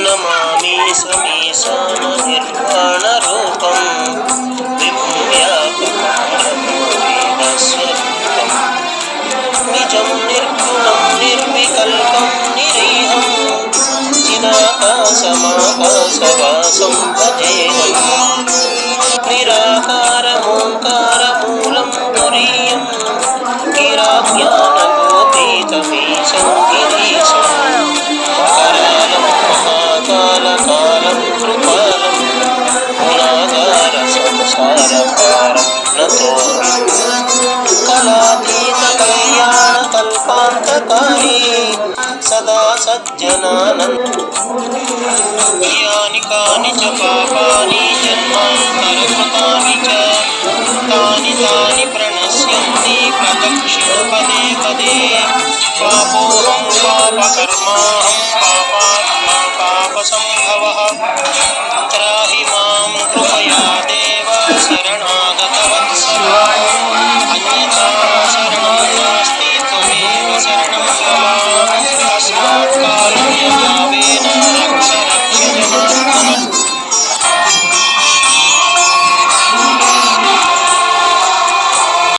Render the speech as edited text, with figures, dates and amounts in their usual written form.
नमामीशमीशान निर्वाणरूपं विभुं व्यापकं वेदस्वरूपं निजं निर्गुणं निर्विकल्पं निरीहं चिदाकाशमाकाशवासं भजेऽहम् निराकारमोङ्कारमूलं तुरीयं गिराज्ञानगोपीतमीशं गिरीशम् करालं महाकालकालं कृपालं गुणागार संसारकारं नतोऽस्मि कलातीतकल्याणकल्पान्तकारी सदा सज्जनानन्द यानि कानि च पापानि जन्मान्तरकृतानि च तानि तानि प्रणश्यन्ति प्रदक्षिण पदे पदे पापोऽहं पापकर्माहं पापात्मा पापसम्भवः त्राहि मां कृपया